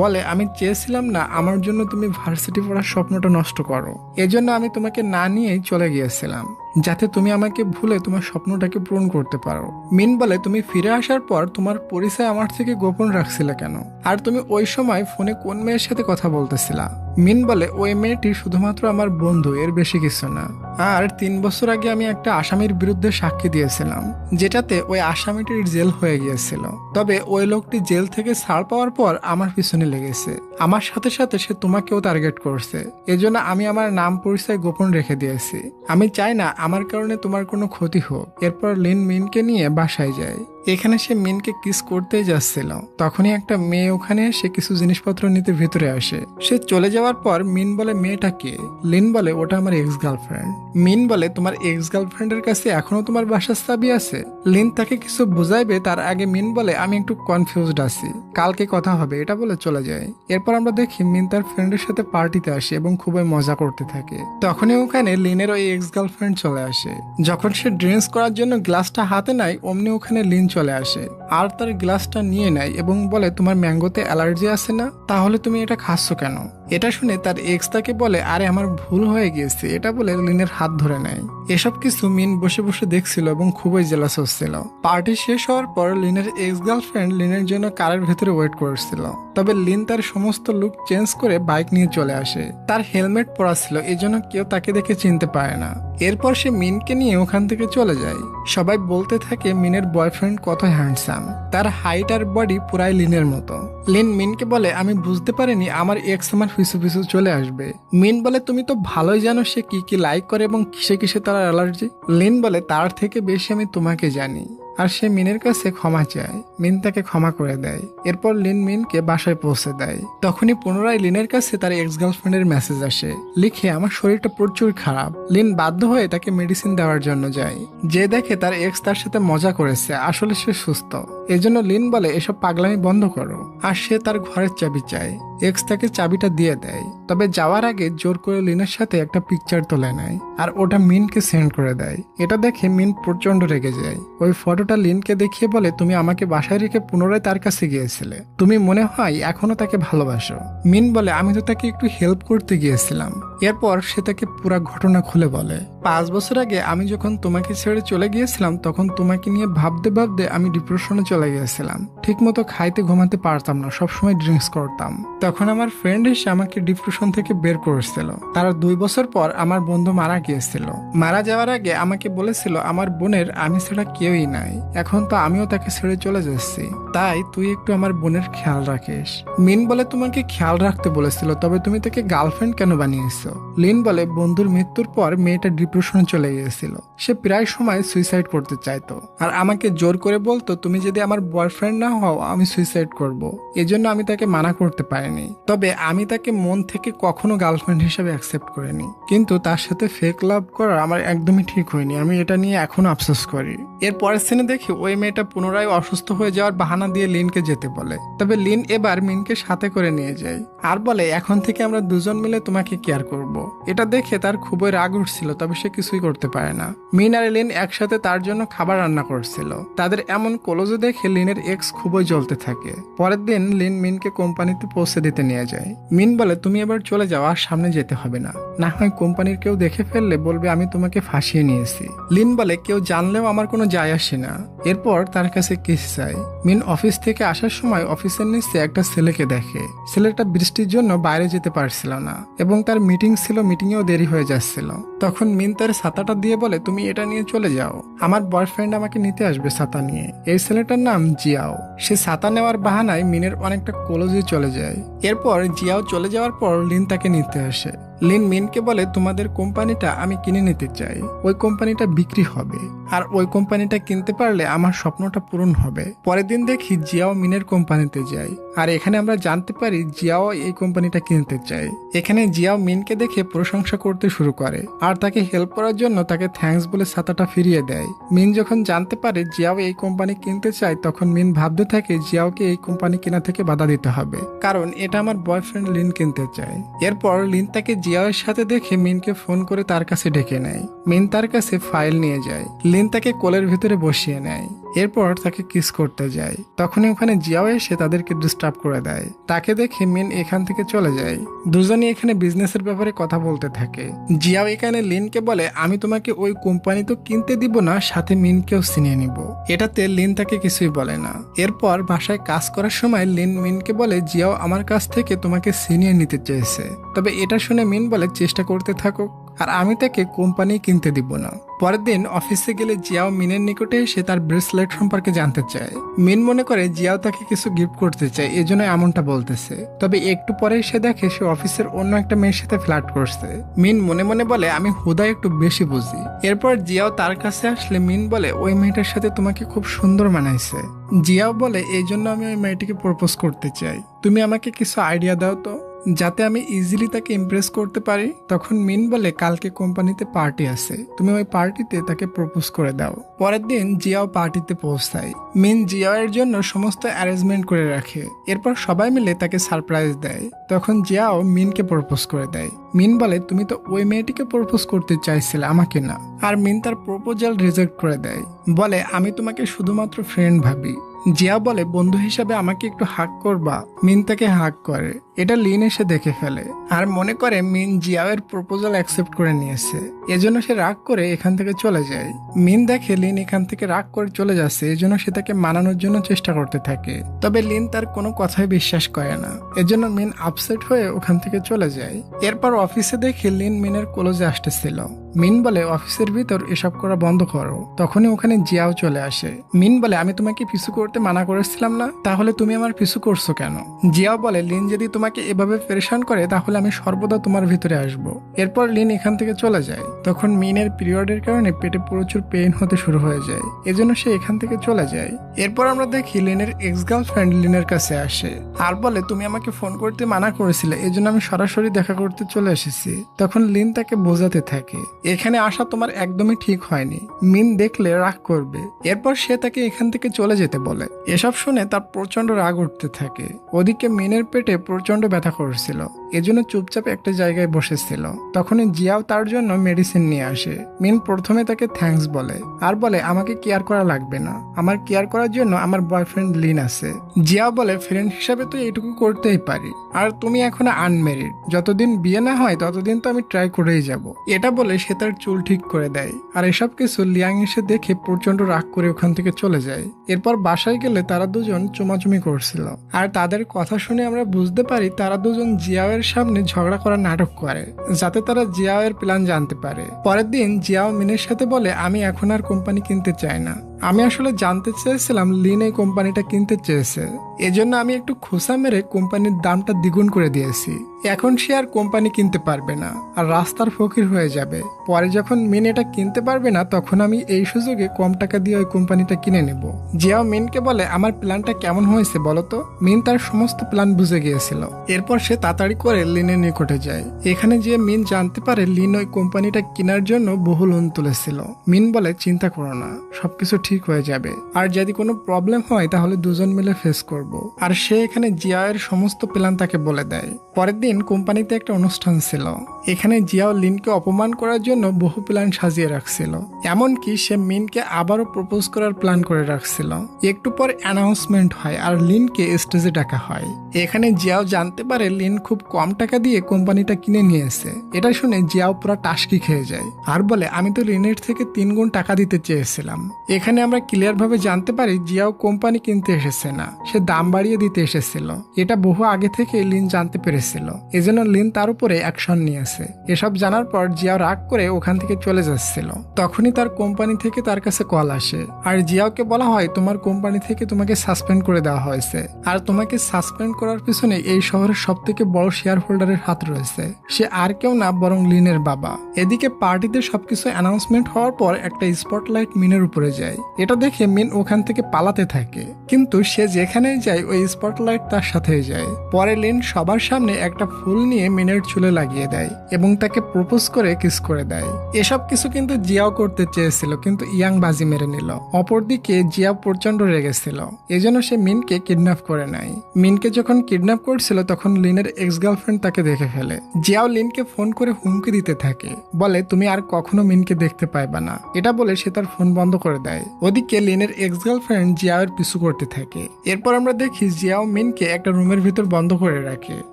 বলে আমি চেয়েছিলাম না আমার জন্য তুমি ভার্সিটি পড়ার স্বপ্নটা নষ্ট করো। এজন্য আমি তোমাকে না নিয়েই চলে গিয়েছিলাম যাতে তুমি আমাকে ভুলে তোমার স্বপ্নটাকে পূরণ করতে পারো। মিন বলে তুমি ফিরে আসার পর তোমার পরিচয় আমার থেকে গোপন রাখছিলে কেন? আর তুমি ওই সময় ফোনে কোন মেয়ের সাথে কথা বলতেছিলা? মিন বলে ওই মেয়েটি শুধুমাত্র আমার বন্ধু, এর বেশি কিছু না। আর 3 বছর আগে আমি একটা আসামির বিরুদ্ধে সাক্ষী দিয়েছিলাম যেটাতে ওই আসামিটির জেল হয়ে গিয়েছিল। তবে ওই লোকটি জেল থেকে ছাড় পাওয়ার পর আমার পিছনে লেগেছে। আমার সাথে সাথে সে তোমাকেও টার্গেট করছে। এজন্য আমি আমার নাম পরিচয় গোপন রেখে দিয়েছি। আমি চাই না আমার কারণে তোমার কোনো ক্ষতি হোক। এরপর লিন মিনকে নিয়ে বাসায় যায়। এখানে সে মিনকে কিস করতেই যাচ্ছিল, তখনই একটা মেয়ে ওখানে এসে কিছু জিনিসপত্র নিতে ভিতরে আসে। সে চলে যাওয়ার পর মিন বলে মেয়েটা কে? লিন বলে ওটা আমার এক্স গার্লফ্রেন্ড। মিন বলে তোমার এক্স গার্লফ্রেন্ডের কাছে এখনো তোমার বাসার চাবি আছে? লিন তাকে কিছু বুঝাইবে তার আগে মিন বলে আমি একটু কনফিউজড আছি, কালকে কথা হবে, এটা বলে চলে যায়। এরপর আমরা দেখি মিন তার ফ্রেন্ডের সাথে পার্টিতে আসে এবং খুবই মজা করতে থাকে। তখনই ওখানে লিনের ওই এক্স গার্লফ্রেন্ড চলে আসে। যখন সে ড্রিঙ্কস করার জন্য গ্লাসটা হাতে নেয় অমনি ওখানে লিন চলে আসে আর তার গ্লাসটা নিয়ে নেয় এবং বলে তোমার ম্যাঙ্গোতে অ্যালার্জি আছে না? তাহলে তুমি এটা খাচ্ছ কেন? এটা শুনে তার এক্স তাকে বলে আরে আমার ভুল হয়ে গিয়েছে, এটা বলে লিনের হাত ধরে নেয়। এসব কিছু মিন বসে বসে দেখছিল এবং খুবই জেলাস হচ্ছিল। পার্টি শেষ হওয়ার পর লিনের এক্স গার্লফ্রেন্ড লিনের জন্য কারের ভেতরে ওয়েট করছিল। তবে লিন তার সমস্ত লুক চেঞ্জ করে বাইক নিয়ে চলে আসে। তার হেলমেট পরা ছিল, এজন্য কেউ তাকে দেখে চিনতে পারে না। এরপর সে মিনকে নিয়ে ওখান থেকে চলে যায়। সবাই বলতে থাকে মিনের বয়ফ্রেন্ড কত হ্যান্ডসাম, তার হাইট আর বডি পুরাই লিনের মতো। লিন মিনকে বলে আমি বুঝতে পারিনি আমার এক্স আমার পিছু পিছু চলে আসবে। মিন বলে তুমি তো ভালোই জানো সে কি কি লাইক করে এবং কিসে কিসে তার অ্যালার্জি। লিন বলে তার থেকে বেশি আমি তোমাকে জানি। আর সে মিনের কাছে ক্ষমা চায়। মিন তাকে ক্ষমা করে দেয়। এরপর লিন মিনকে বাসায় পৌঁছে দেয়। তখনই পুনরায় লিনের কাছে তার এক্স গার্লফ্রেন্ডের মেসেজ আসে, লিখে আমার শরীরটা প্রচুর খারাপ। লিন বাধ্য হয়ে তাকে মেডিসিন দেওয়ার জন্য যায়। যে দেখে তার এক্স তার সাথে মজা করেছে, আসলে সে সুস্থ। এজন্য লিন বলে এসব পাগলামি বন্ধ করো। আর সে তার ঘরের চাবি চায়। এক্স তাকে চাবিটা দিয়ে দেয়। তবে যাওয়ার আগে জোর করে লিনের সাথে একটা পিকচার তুলে নেয় আর ওটা মিনকে সেন্ড করে দেয়। এটা দেখে মিন প্রচন্ড রেগে যায়। ওই ফটোটা লিনকে দেখিয়ে বলে তুমি আমাকে বাসায় রেখে পুনরায় তার কাছে গিয়েছিলে, তুমি মনে হয় এখনো তাকে ভালোবাসো। মিন বলে আমি তো তাকে একটু হেল্প করতে গিয়েছিলাম। এরপর সে তাকে পুরো ঘটনা খুলে বলে 5 বছর আগে আমি যখন তোমাকে ছেড়ে চলে গিয়েছিলাম তখন তোমাকে নিয়ে ভাবতে ভাবতে আমি ডিপ্রেশনে চলে গিয়েছিলাম। ঠিক মতো খাইতে ঘুমাতে পারতাম না, সবসময় ড্রিঙ্কস করতাম। তখন আমার ফ্রেন্ড এসে আমাকে ডিপ্রেশন থেকে বের করেছিল। তারা 2 বছর পর আমার বন্ধু মারা গিয়েছিল। মারা যাওয়ার আগে আমাকে বলেছিল আমার বোনের আমি ছাড়া কেউই নাই। এখন তো আমিও তাকে ছেড়ে চলে যাচ্ছি, তাই তুই একটু আমার বোনের খেয়াল রাখিস। মিন বলে তোমাকে খেয়াল রাখতে বলেছিল, তবে তুমি তাকে গার্লফ্রেন্ড কেন বানিয়েছো? লিন বলে বন্ধুর মৃত্যুর পর মেয়েটা ডিপ্রেশনে চলে গিয়েছিল। সে প্রায় সময় সুইসাইড করতে চাইতো আর আমাকে জোর করে বলতো তুমি যদি আমার বয়ফ্রেন্ড না হও আমি সুইসাইড করব। এজন্য আমি তাকে মানা করতে পারিনি। তবে আমি তাকে মন থেকে কখনো গার্লফ্রেন্ড হিসেবে অ্যাকসেপ্ট করিনি। কিন্তু তার সাথে ফেক লাভ করা আমার একদমই ঠিক হয়নি। আমি এটা নিয়ে এখনো আফসোস করি। এর পরের সিনে দেখি ওই মেয়েটা পুনরায় অসুস্থ হয়ে যাওয়ার বাহানা দিয়ে লিনকে যেতে বলে। তবে লিন এবার মিনকে সাথে করে নিয়ে যায় আর বলে এখন থেকে আমরা দুজন মিলে তোমাকে কেয়ার করব। এটা দেখে তার খুবই রাগ উঠছিল, তবে সে কিছুই করতে পারে না। মিন আর লিন একসাথে তার জন্য খাবার রান্না করছিল। তাদের এমন ক্লোজে দেখে লিনের এক্স খুবই জ্বলতে থাকে। পরের দিন লিন মিনকে কোম্পানিতে পৌঁছে দিতে নিয়ে যায়। মিন বলে তুমি এবার চলে যাও, আর সামনে যেতে হবে না, না হয় কোম্পানির কেউ দেখে ফেললে বলবে আমি তোমাকে ফাঁসিয়ে নিয়েছি। লিন বলে কেউ জানলেও আমার কোনো যায় আসে না। এরপর তার কাছে কিস চাই। মিন অফিস থেকে আসার সময় অফিসের নিচে একটা ছেলেকে দেখে। ছেলেটা বৃষ্টির জন্য বাইরে যেতে পারছিল না এবং তার মিটিং ছিল, মিটিংয়েও দেরি হয়ে যাচ্ছিল। তখন মিন তার ছাতাটা দিয়ে বলে তুমি এটা নিয়ে চলে যাও, আমার বয়ফ্রেন্ড আমাকে নিতে আসবে ছাতা নিয়ে। এই ছেলেটার নাম জিয়াও। সে ছাতা নেওয়ার বাহানায় মিনের অনেকটা ক্লোজে চলে যায়। এরপর জিয়াও চলে যাওয়ার পর লিন তাকে নিতে আসে। লিন মিনকে বলে তোমাদের কোম্পানিটা আমি কিনে নিতে চাই, ওই কোম্পানিটা বিক্রি হবে, আর ওই কোম্পানিটা কিনতে পারলে আমার স্বপ্নটা পূরণ হবে। পরের দিন দেখি জিয়াও মিনের কোম্পানিতে যায়, আর এখানে আমরা জানতে পারি জিয়াও এই কোম্পানিটা কিনতে চায়। এখানে জিয়াও মিনকে দেখে প্রশংসা করতে শুরু করে আর তাকে হেল্প করার জন্য তাকে থ্যাঙ্কস বলে ছাতাটা ফিরিয়ে দেয়। মিন যখন জানতে পারে জিয়াও এই কোম্পানি কিনতে চায়, তখন মিন ভাবতে থাকে জিয়াওকে এই কোম্পানি কেনা থেকে বাধা দিতে হবে, কারণ এটা আমার বয়ফ্রেন্ড লিন কিনতে চায়। এরপর লিন তাকে জিয়াওয়ের সাথে দেখে মিনকে ফোন করে তার কাছে ডেকে নেয়। মিন তার কাছে ফাইল নিয়ে যায়। লিন তাকে কোলের ভিতরে বসিয়ে নেয়, এরপর তাকে কিস করতে যায়। তখনই ওখানে জিয়াও এসে তাদেরকে ডিস্টার্ব করে দেয়। তাকে দেখে মিন এখান থেকে চলে যায়। দুজনই এখানে বিজনেসের ব্যাপারে কথা বলতে থাকে। জিয়াও এখানে লিনকে বলে আমি তোমাকে ওই কোম্পানি তো কিনতে দিব না, সাথে মিনকেও ছিনিয়ে নিব। এটাতে লিন তাকে কিছুই বলে না। এরপর বাসায় কাজ করার সময় লিন মিনকে বলে জিয়াও আমার কাছ থেকে তোমাকে ছিনিয়ে নিতে চেয়েছে, তবে এটা শুনে মিন বলে চেষ্টা করতে থাকো, আর আমি তাকে কোম্পানি কিনতে দিব না। পরের দিন অফিসে গেলে জিয়াও মিনের নিকটে এসে তার ব্রেসলেট সম্পর্কে জানতে চায়। মিন মনে করে জিয়াও তাকে কিছু গিফট করতে চায়, এজন্য এমনটা বলতেছে। তবে একটু পরে সে দেখে সে অফিসের অন্য একটা মেয়ের সাথে ফ্লার্ট করছে। মিন মনে মনে বলে আমি হুদা একটু বেশি বুঝি। এরপর জিয়াও তার কাছে আসলে মিন বলে ওই মেয়েটার সাথে তোমাকে খুব সুন্দর মানাইছে। জিয়াও বলে এই জন্য আমি ওই মেয়েটিকে প্রপোজ করতে চাই, তুমি আমাকে কিছু আইডিয়া দাও তো, যাতে আমি ইজিলি তাকে ইমপ্রেস করতে পারি। তখন মিন বলে কালকে কোম্পানিতে পার্টি আছে, তুমি ওই পার্টিতে তাকে প্রপোজ করে দাও। পরের দিন জিয়াও পার্টিতে পৌঁছায়। মিন জিয়াও এর জন্য সমস্ত অ্যারেঞ্জমেন্ট করে রাখে। এরপর সবাই মিলে তাকে সারপ্রাইজ দেয়। তখন জিয়াও মিনকে প্রপোজ করে দেয়। মিন বলে তুমি তো ওই মেয়েটিকে প্রপোজ করতে চাইছিলে, আমাকে না। আর মিন তার প্রপোজাল রিজেক্ট করে দেয়, বলে আমি তোমাকে শুধুমাত্র ফ্রেন্ড ভাবি। জিয়া বলে বন্ধু হিসাবে আমাকে একটু হাক করবা। মিন তাকে হাক করে। এটা লিন এসে দেখে ফেলে আর মনে করে মিন জিয়াওয়ের প্রপোজাল অ্যাকসেপ্ট করে নিয়েছে, এজন্য সে রাগ করে এখান থেকে চলে যায়। মিন দেখে লিন এখান থেকে রাগ করে চলে যাচ্ছে, এজন্য সে তাকে মানানোর জন্য চেষ্টা করতে থাকে। তবে লিন তার কোনো কথাই বিশ্বাস করে না, এজন্য মিন আপসেট হয়ে ওখান থেকে চলে যায়। এরপর অফিসে দেখে লিন মিনের কলেজে আসতেছিল। মিন বলে অফিসের ভিতর এসব করা বন্ধ করো। তখনই ওখানে জিয়াও চলে আসে। মিন বলে আমি তোমাকে পিছু করতে মানা করেছিলাম না, তাহলে তুমি আমার পিছু করছো কেন? জিয়াও বলে লিন যদি তোমাকে এভাবে পেরেশান করে তাহলে আমি সর্বদা তোমার ভিতরে আসব। এরপর লিন এখান থেকে চলে যায়। তখন মিনের পিরিয়ডের কারণে পেটে প্রচুর পেইন হতে শুরু হয়ে যায়, এজন্য সে এখান থেকে চলে যায়। এরপর আমরা দেখি লিনের এক্স গার্লফ্রেন্ড লিনের কাছে আসে আর বলে তুমি আমাকে ফোন করতে মানা করেছিলে, এজন্য আমি সরাসরি দেখা করতে চলে এসেছি। তখন লিন তাকে বোঝাতে থাকে এখানে আসা তোমার একদমই ঠিক হয়নি, মিন দেখলে রাগ করবে। এরপর সে তাকে এখান থেকে চলে যেতে বলে। এসব শুনে তার প্রচন্ড রাগ উঠতে থাকে। ওদিকে মিনের পেটে প্রচন্ড ব্যথা করছিল, এজন্য চুপচাপ একটা জায়গায় বসেছিল। তখনই জিয়াও তার জন্য মেডিসিন নিয়ে আসে। মিন প্রথমে তাকে থ্যাঙ্কস বলে আর বলে আমাকে কেয়ার করা লাগবে না, আমার কেয়ার করার জন্য আমার বয়ফ্রেন্ড লিন আছে। জিয়াও বলে ফ্রেন্ড হিসাবে তো এইটুকু করতেই পারি, আর তুমি এখনো আনমেরিড, যতদিন বিয়ে না হয় ততদিন তো আমি ট্রাই করেই যাব। এটা বলে সে তার চুল ঠিক করে দেয়। আর এসব কিছু লিয়াং এসে দেখে প্রচন্ড রাগ করে ওখান থেকে চলে যায়। এরপর বাসায় গেলে তারা দুজন চুমাচুমি করছিল, আর তাদের কথা শুনে আমরা বুঝতে পারি তারা দুজন জিয়াও এর সামনে ঝগড়া করার নাটক করে, যাতে তারা জিয়াও এর প্ল্যান জানতে পারে। পরের দিন জিয়াও মিনের সাথে বলে আমি এখন আর কোম্পানি কিনতে চাই না, আমি আসলে জানতে চেয়েছিলাম লিন এই কোম্পানিটা কিনতে চেয়েছে, এজন্য আমি একটু খোসা মেরে কোম্পানির দামটা দ্বিগুণ করে দিয়েছি। এখন সে আর কোম্পানি কিনতে পারবে না আর রাস্তার ফকির হয়ে যাবে। পরে যখন মিন এটা কিনতে পারবে না তখন আমি এই সুযোগে কম টাকা দিয়ে ওই কোম্পানিটা কিনে নেব। জিয়াও মিনকে বলে আমার প্ল্যানটা কেমন হয়েছে বলতো। মিন তার সমস্ত প্ল্যান বুঝে গিয়েছিল। এরপর সে তাড়াতাড়ি করে লিনের নিকটে যায়। এখানে যে মিন জানতে পারে লিন ওই কোম্পানিটা কেনার জন্য বহু লোন তুলেছিল। মিন বলে চিন্তা করো না, সবকিছু ঠিক হয়ে যাবে, আর যদি কোনো প্রবলেম হয় তাহলে দুজন মিলে ফেস করব। আর সে এখানে জিয়াওয়ের সমস্ত প্ল্যান তাকে বলে দেয়। পরের দিন কোম্পানিতে একটা অনুষ্ঠান ছিল। এখানে জিয়াও লিনকে অপমান করার জন্য বহু প্ল্যান সাজিয়ে রাখছিল, এমনকি সে মিনকে আবারও প্রপোজ করার প্ল্যান করে রাখছিল। একটু পর অ্যানাউন্সমেন্ট হয় আর লিনকে স্টেজে ডাকা হয়। এখানে জিয়াও জানতে পারে লিন খুব কম টাকা দিয়ে কোম্পানিটা কিনে নিয়েছে। এটা শুনে জিয়াও পুরো টাসকি খেয়ে যায় আর বলে আমি তো লিনের থেকে 3 গুণ টাকা দিতে চেয়েছিলাম। এখানে এখানে আমরা ক্লিয়ার ভাবে জানতে পারি জিয়াও কোম্পানি কিনতে এসেছে না, সে দাম বাড়িয়ে দিতে এসেছিল। এটা বহু আগে থেকে লিন জানতে পেরেছিল, এজন্য লিন তার উপরে অ্যাকশন নিয়েছে। এসব জানার পর জিয়াও রাগ করে ওখান থেকে চলে যাচ্ছিল। তখনই তার কোম্পানি থেকে তার কাছে কল আসে, আর জিয়াওকে বলা হয় তোমার কোম্পানি থেকে তোমাকে সাসপেন্ড করে দেওয়া হয়েছে, আর তোমাকে সাসপেন্ড করার পিছনে এই শহরের সব থেকে বড় শেয়ার হোল্ডারের হাত রয়েছে। সে আর কেউ না বরং লিনের বাবা। এদিকে পার্টিতে সবকিছু অ্যানাউন্সমেন্ট হওয়ার পর একটা স্পটলাইট মিনের উপরে যায়। এটা দেখে মিন ওখান থেকে পালাতে থাকে, কিন্তু সে যেখানেই যায় ওই স্পটলাইট তার সাথেই যায়। পরে লিন সবার সামনে একটা ফুল নিয়ে মিনের চুলে লাগিয়ে দেয় এবং তাকে প্রপোজ করে কিস করে দেয়। এসব কিছু কিন্তু জিয়াও করতে চেয়েছিল, কিন্তু ইয়াং বাজি মেরে নিল। অপরদিকে জিয়াও প্রচন্ড রেগেছিল, এজন্য সে মিনকে কিডন্যাপ করে নেয়। মিনকে যখন কিডন্যাপ করছিল তখন লিনের এক্স গার্লফ্রেন্ড তাকে দেখে ফেলে। জিয়াও লিনকে ফোন করে হুমকি দিতে থাকে, বলে তুমি আর কখনো মিনকে দেখতে পাইবা না। এটা বলে সে তার ফোন বন্ধ করে দেয়। ওদিকে লিনের এক্স গার্লফ্রেন্ড জিয়াওয়ের পিছু করতে থাকে। এরপর আমরা দেখি জিয়াও মিনকে একটা রুমের ভিতর বন্ধ করে রাখে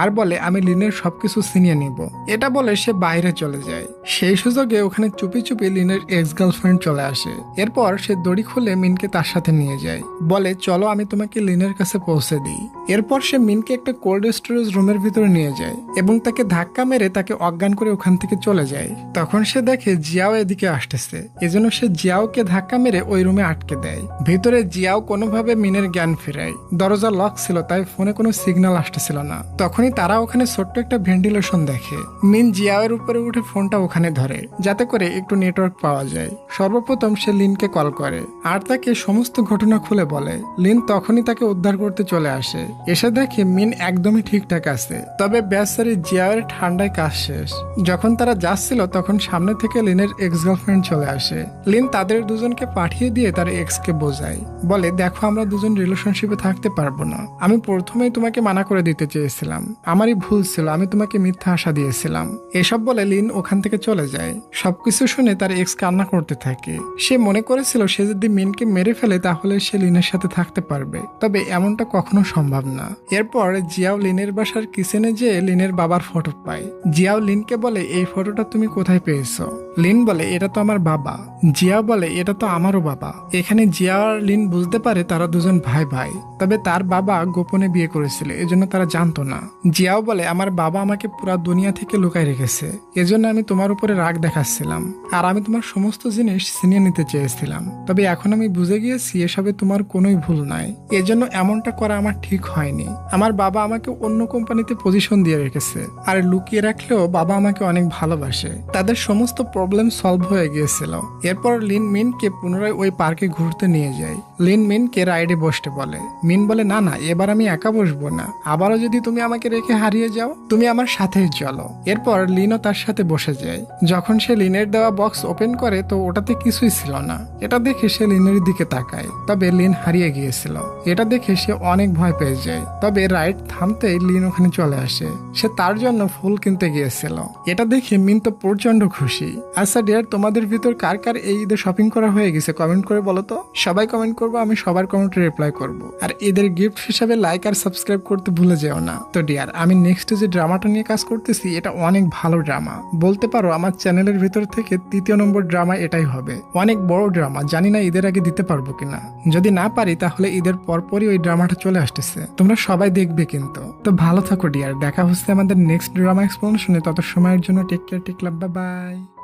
আর বলে আমি লিনের সবকিছু ছিনিয়ে নিব। এটা বলে সে বাইরে চলে যায়। সেই সুযোগে ওখানে চুপি চুপি লিনের এক্স গার্লফ্রেন্ড চলে আসে। এরপর সে দড়ি খুলে মিনকে তার সাথে নিয়ে যায়, বলে চলো আমি তোমাকে লিনের কাছে পৌঁছে দিই। এরপর সে মিনকে একটা কোল্ড স্টোরেজ রুমের ভিতরে নিয়ে যায় এবং তাকে ধাক্কা মেরে তাকে অজ্ঞান করে ওখান থেকে চলে যায়। তখন সে দেখে জিয়াও এদিকে আসতেছে, এজন্য সে জিয়াওকে ধাক্কা মেরে ওই রুমে আটকে দেয়। ভিতরে জিয়াও কোনোভাবে মিনের জ্ঞান ফেরায়। দরজা লক ছিল, তাই ফোনে কোনো সিগন্যাল আসতেছিল না। তখনই তারা ওখানে ছোট্ট একটা ভেন্টিলেশন দেখে। মিন জিয়াওয়ের উপরে উঠে ফোনটা ওখানে ধরে যাতে করে একটু নেটওয়ার্ক পাওয়া যায়। সর্বপ্রথম সে লিনকে কল করে আর তাকে সমস্ত ঘটনা খুলে বলে। লিন তখনই তাকে উদ্ধার করতে চলে আসে। এসে দেখে মিন একদমই ঠিকঠাক আছে, তবে বেচারি জিয়াওয়ের ঠান্ডায় কাজ শেষ। যখন তারা যাচ্ছিল তখন সামনে থেকে লিনের এক্স গার্লফ্রেন্ড চলে আসে। লিন তাদের দুজনকে পাঠিয়ে দিয়ে তার এক্স কে বোঝায়, বলে দেখো আমরা দুজন রিলেশনশিপে থাকতে পারবো না। আমি প্রথমেই তোমাকে মানা করে দিতে চেয়েছিলাম, আমারই ভুল ছিল, আমি তোমাকে মিথ্যা আশা দিয়েছিলাম। এসব বলে লিন ওখান থেকে চলে যায়। সবকিছু শুনে তার এক্স কান্না করতে থাকে। সে মনে করেছিল সে যদি মিনকে মেরে ফেলে তাহলে সে লিনের সাথে থাকতে পারবে, তবে এমনটা কখনো সম্ভব না। এরপর জিয়াও লিনের বাসার কিচেনে যেয়ে লিনের বাবার ফটো পায়। জিয়াও লিনকে বলে এই ফটোটা তুমি কোথায় পেয়েছো? লিন বলে এটা তো আমার বাবা। জিয়া বলে এটা তো আমারও বাবা। এখানে জিয়া আর লিন বুঝতে পারে তারা দুজন ভাই ভাই, তবে তার বাবা গোপনে বিয়ে করেছিল, এজন্য তারা জানতো না। জিয়াও বলে আমার বাবা আমাকে পুরা দুনিয়া থেকে লুকায় রেখেছে, এজন্য আমি তোমার উপরে রাগ দেখাচ্ছিলাম আর আমি তোমার সমস্ত জিনিস ছিনিয়ে নিতে চেয়েছিলাম, তবে এখন আমি বুঝে গিয়েছি এসবে তোমার কোনোই ভুল নাই, এজন্য এমনটা করা আমার ঠিক হয়নি। আমার বাবা আমাকে অন্য কোম্পানিতে পজিশন দিয়ে রেখেছে, আর লুকিয়ে রাখলেও বাবা আমাকে অনেক ভালোবাসে। তাদের সমস্ত প্রবলেম সলভ হয়ে গিয়েছিল। এরপর লিন মিনকে পুনরায় ওই পার্কে ঘুরতে নিয়ে যায়। লিন মিনকে রাইডে বসতে বলে। মিন বলে না না, এবার আমি একা বসবো না, আবারও যদি তুমি আমাকে রেখে হারিয়ে যাও তুমি আমার সাথেই চলো। এরপর লিনও তার সাথে বসে যায়। যখন সে লিনের দেওয়া বক্স ওপেন করে তো ওটাতে কিছুই ছিল না। এটা দেখে সে লিনের দিকে তাকায়, তবে লিন হারিয়ে গিয়েছিল। এটা দেখে সে অনেক ভয় পেয়ে যায়, তবে রাইড থামতেই লিন ওখানে চলে আসে। সে তার জন্য ফুল কিনতে গিয়েছিল। এটা দেখে মিন তো প্রচন্ড খুশি। আচ্ছা ডিয়ার, তোমাদের ভিতর কার কার এই ঈদে শপিং করা হয়ে গেছে কমেন্ট করে বলো তো। সবাই কমেন্ট করবো, আমি সবার কমেন্টে রিপ্লাই করব। আর ঈদের গিফট হিসাবে লাইক আর সাবস্ক্রাইব করতে ভুলে যেও না। তো ডিয়ার, আমি নেক্সট যে ড্রামাটা নিয়ে কাজ করতেছি এটা অনেক ভালো ড্রামা, বলতে পারো আমার চ্যানেলের ভিতর থেকে 3য় নম্বর ড্রামা এটাই হবে। অনেক বড় ড্রামা, জানি না ঈদের আগে দিতে পারবো কিনা। যদি না পারি তাহলে ঈদের পরপরই ওই ড্রামাটা চলে আসতেছে, তোমরা সবাই দেখবে কিন্তু। তো ভালো থাকো ডিয়ার, দেখা হচ্ছে আমাদের নেক্সট ড্রামা এক্সপ্লেনেশনে। তত সময়ের জন্য টেক কেয়ার, টেক লাভ, বাই বাই।